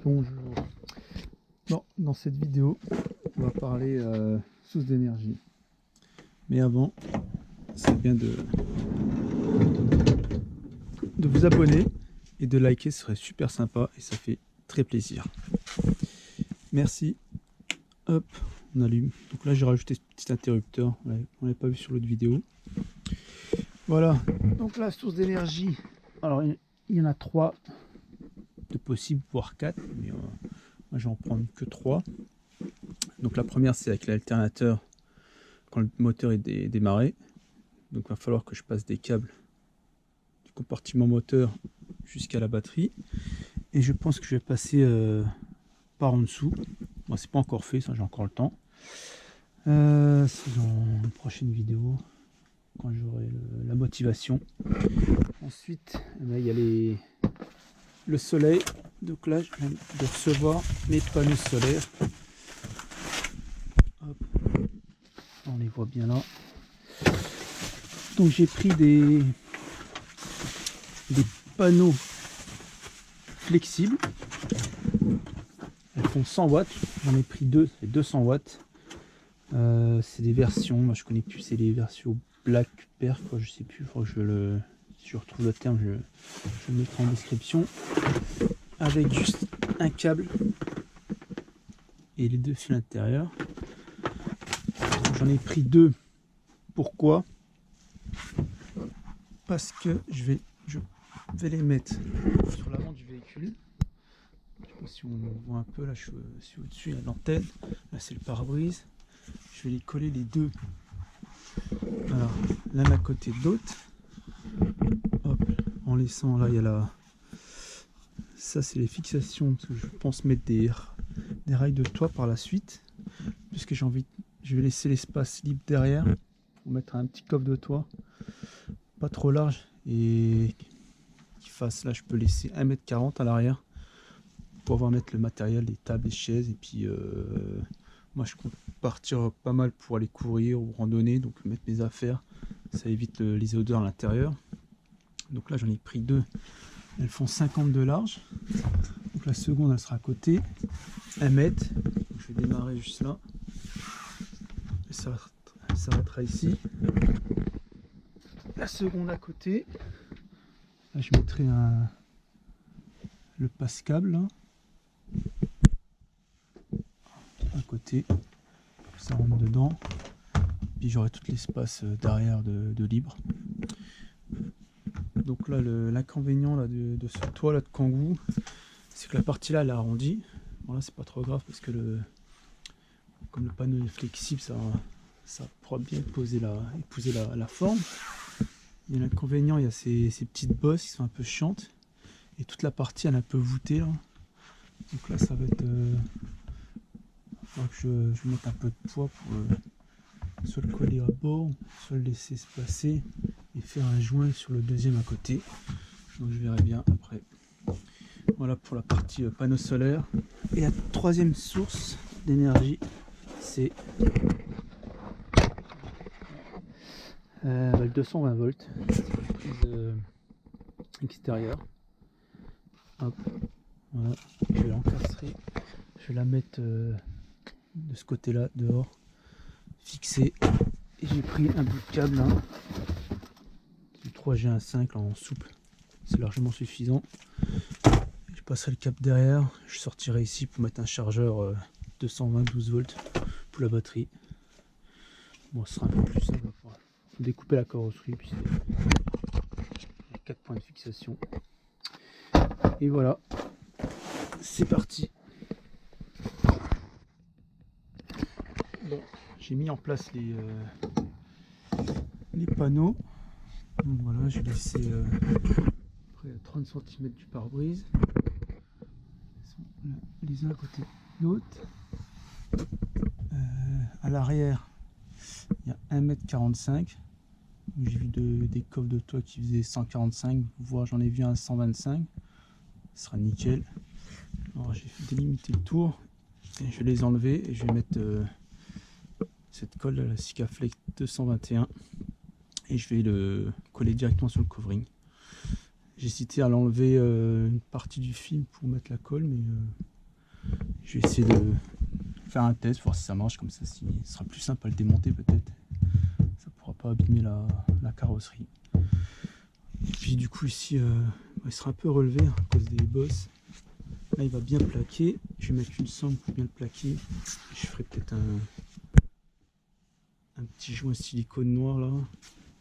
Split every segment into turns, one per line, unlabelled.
Bonjour. Bon, dans cette vidéo, on va parler source d'énergie. Mais avant, c'est bien de vous abonner et de liker, ce serait super sympa et ça fait très plaisir. Merci. Hop, on allume. Donc là, j'ai rajouté ce petit interrupteur. Ouais, on l'avait pas vu sur l'autre vidéo. Voilà. Donc la source d'énergie. Alors, il y en a 3 de possibles, voire 4. Mais moi, je vais en prendre que 3. Donc la première, c'est avec l'alternateur quand le moteur est démarré. Donc il va falloir que je passe des câbles du compartiment moteur jusqu'à la batterie. Et je pense que je vais passer par en dessous. Bon, c'est pas encore fait, ça j'ai encore le temps. C'est dans une prochaine vidéo, quand j'aurai la motivation. Ensuite, il y a le soleil. Donc là, je viens de recevoir mes panneaux solaires. Hop. On les voit bien là. Donc j'ai pris des panneaux flexibles. Elles font 100 watts. J'en ai pris 2, c'est 200 watts. C'est des versions, moi je connais plus, c'est les versions Black Perf, quoi, je sais plus, il faut que si je retrouve le terme, je le mettrai en description. Avec juste un câble et les 2 fils à l'intérieur. J'en ai pris 2. Pourquoi? Parce que je vais les mettre sur l'avant du véhicule. Je sais pas si on voit un peu, là je suis au-dessus, il y a l'antenne, là c'est le pare-brise. Je vais les coller les 2. Alors, l'un à côté de l'autre. Hop, en laissant là, il y a ça c'est les fixations, parce que je pense mettre des rails de toit par la suite, puisque je vais laisser l'espace libre derrière pour mettre un petit coffre de toit, pas trop large, et qui fasse, là je peux laisser 1,40 m à l'arrière pour pouvoir mettre le matériel, les tables, les chaises, et puis moi je compte partir pas mal pour aller courir ou randonner, donc mettre mes affaires, ça évite les odeurs à l'intérieur. Donc là j'en ai pris 2, elles font 50 de large. Donc la seconde elle sera à côté, 1 mètre. Donc, je vais démarrer juste là. Elle s'arrêtera ici. La seconde à côté. Là je mettrai le passe-câble là. À côté. Ça rentre dedans. Puis j'aurai tout l'espace derrière de libre. Donc là l'inconvénient de ce toit là de Kangoo, c'est que la partie là elle est arrondie. Bon là c'est pas trop grave parce que comme le panneau est flexible, ça pourra bien épouser la forme. Mais l'inconvénient, il y a ces petites bosses qui sont un peu chiantes. Et toute la partie elle est un peu voûtée là. Donc là ça va être il faudra que je mette un peu de poids pour soit le coller à bord, soit le laisser se placer et faire un joint sur le deuxième à côté. Donc je verrai bien après. Voilà pour la partie panneau solaire. Et la troisième source d'énergie, c'est le 220 volts, prise extérieure. Hop, voilà. Je vais l'encastrer, je vais la mettre de ce côté là dehors, fixée. Et j'ai pris un bout de câble là, du 3G15 là, en souple, c'est largement suffisant. Je passerai le câble derrière, je sortirai ici pour mettre un chargeur 220-12 volts pour la batterie. Bon, ce sera un peu plus simple, on va pouvoir découper la carrosserie, puis c'est 4 points de fixation. Et voilà, c'est parti. Bon, j'ai mis en place les panneaux. Donc voilà, j'ai laissé près de 30 cm du pare-brise. Les uns à côté de l'autre. À l'arrière, il y a 1,45 m. J'ai vu des coffres de toit qui faisaient 145, voire j'en ai vu un 125. Ce sera nickel. Alors j'ai délimité le tour et je vais les enlever et je vais mettre cette colle, la Sikaflex 221, et je vais le coller directement sur le covering. J'ai hésité à l'enlever une partie du film pour mettre la colle, mais Je vais essayer de faire un test, voir si ça marche, comme ça ce sera plus simple à le démonter peut-être. Ça pourra pas abîmer la carrosserie. Et puis du coup ici, il sera un peu relevé à cause des bosses. Là il va bien plaquer. Je vais mettre une sangle pour bien le plaquer. Je ferai peut-être un petit joint silicone noir là.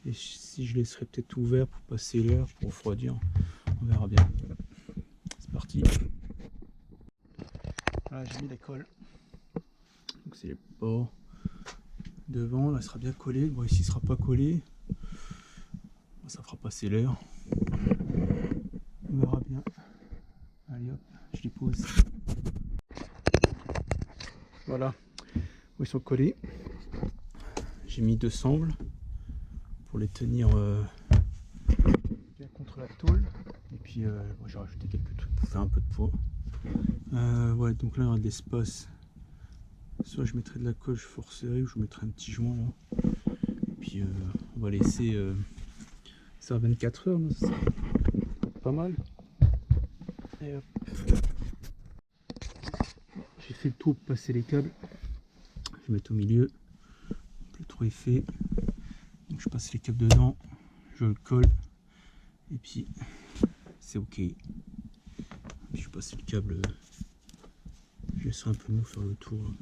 Et si je laisserai peut-être ouvert pour passer l'air, pour refroidir, on verra bien. C'est parti. Voilà, j'ai mis la colle. Donc c'est les bords devant, là il sera bien collé. Bon, ici il sera pas collé. Bon, ça fera passer l'air. On verra bien. Allez hop, je les pose. Voilà, où ils sont collés. J'ai mis 2 sangles pour les tenir bien contre la tôle. Et puis bon, j'ai rajouté quelques trucs pour faire un peu de poids. Ouais, donc là il y aura de l'espace. Soit je mettrai de la colle, je forcerai, ou je mettrai un petit joint là. Et puis on va laisser ça à 24 heures, c'est pas mal. Et hop. J'ai fait le tour pour passer les câbles. Je vais mettre au milieu. Le trou est fait. Donc je passe les câbles dedans, je le colle. Et puis c'est ok. Et puis je passe le câble. Je laisserai un peu mou faire le tour.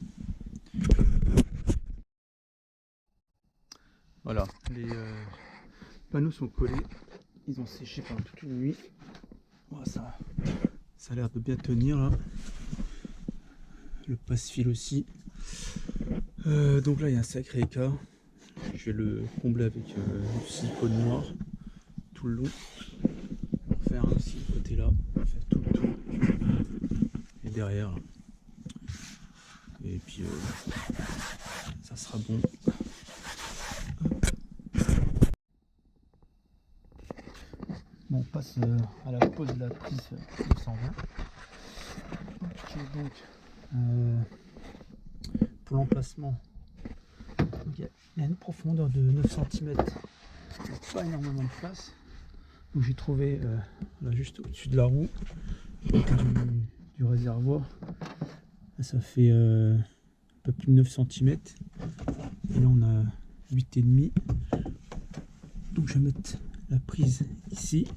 Voilà, les panneaux sont collés. Ils ont séché pendant toute une nuit. Voilà, ça a l'air de bien tenir là. Le passe-fil aussi. Donc là il y a un sacré écart. Je vais le combler avec du silicone noir tout le long. On va faire aussi le côté là, faire tout le tour et derrière là. Et puis ça sera bon. Bon, on passe à la pose de la prise 220. Ok, donc pour l'emplacement, il y a une profondeur de 9 cm, pas énormément de place. Donc j'ai trouvé là juste au-dessus de la roue du réservoir. Là, ça fait un peu plus de 9 cm. Et là on a 8,5. Donc je vais mettre la prise ici.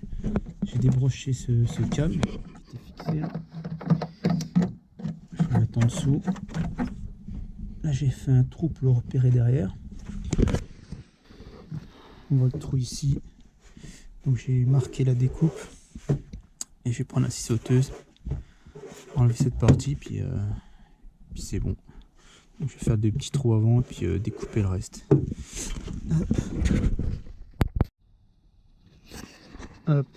J'ai débranché ce câble qui était fixé là. Je vais le mettre en dessous. Là j'ai fait un trou pour le repérer derrière. On voit le trou ici. Donc j'ai marqué la découpe. Et je vais prendre la scie sauteuse, enlever cette partie, puis c'est bon. Donc je vais faire des petits trous avant et puis découper le reste. Hop. Hop.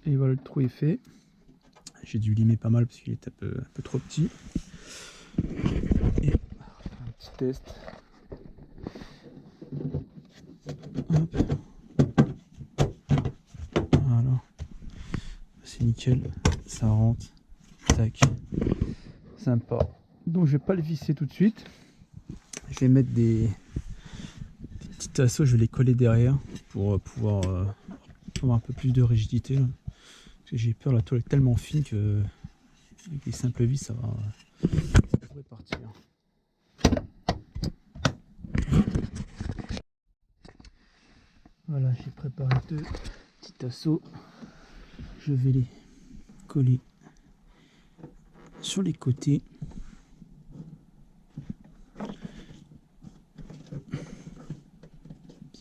Et voilà, le trou est fait. J'ai dû limer pas mal parce qu'il est un peu trop petit. Et un petit test. Hop. Voilà. C'est nickel. Ça rentre. Tac. Sympa. Donc je vais pas le visser tout de suite. Je vais mettre des petits tasseaux. Je vais les coller derrière pour pouvoir avoir un peu plus de rigidité là. Parce que j'ai peur, la toile est tellement fine que avec les simples vis ça pourrait partir. Voilà, j'ai préparé 2 petits tasseaux. Je vais les coller sur les côtés.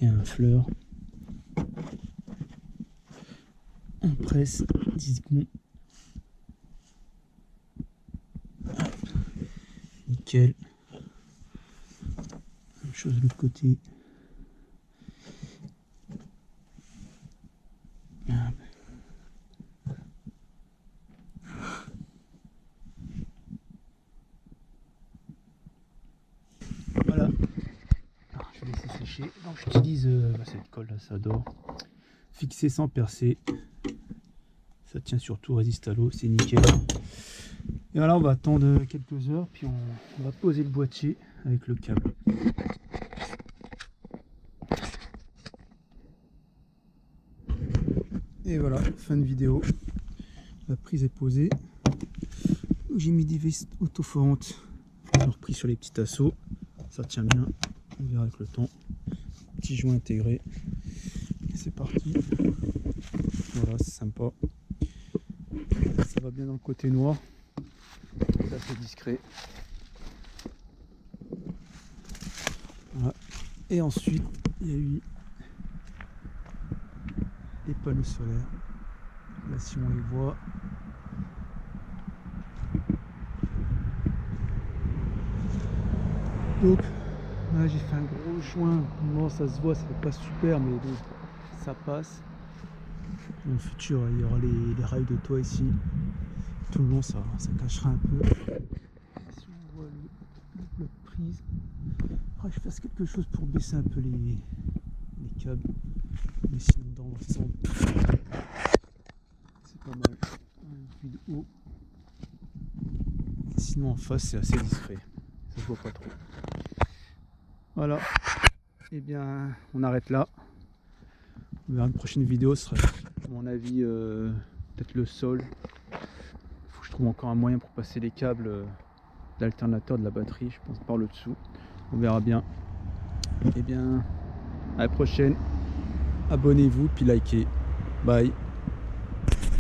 Bien à fleur. On presse 10 secondes. Nickel. Même chose de l'autre côté. Voilà. Alors, je vais laisser sécher. Donc j'utilise cette colle là, ça dort. Fixé sans percer. Ça tient surtout, résiste à l'eau, c'est nickel. Et voilà, on va attendre quelques heures, puis on va poser le boîtier avec le câble. Et voilà, fin de vidéo. La prise est posée. J'ai mis des vis autoforantes. J'ai repris sur les petits tasseaux. Ça tient bien. On verra avec le temps. Petit joint intégré. Et c'est parti. Voilà, c'est sympa. Ça va bien dans le côté noir. C'est assez discret. Voilà. Et ensuite, il y a eu les panneaux solaires. Là, si on les voit. Donc, là, j'ai fait un gros joint. Bon, ça se voit, ça fait pas super, mais donc, ça passe. Dans le futur, il y aura les rails de toit ici. Tout le long, ça cachera un peu. Si on voit le bloc prise, je fasse quelque chose pour baisser un peu les câbles. Mais sinon, dans l'ensemble, c'est pas mal. Une vue de haut. Sinon, en face, c'est assez discret. Ça se voit pas trop. Voilà. Et bien, on arrête là. On verra une prochaine vidéo. Ce sera, à mon avis, peut-être le sol. Faut que je trouve encore un moyen pour passer les câbles d'alternateur de la batterie. Je pense par le dessous. On verra bien. Et bien, à la prochaine. Abonnez-vous puis likez. Bye.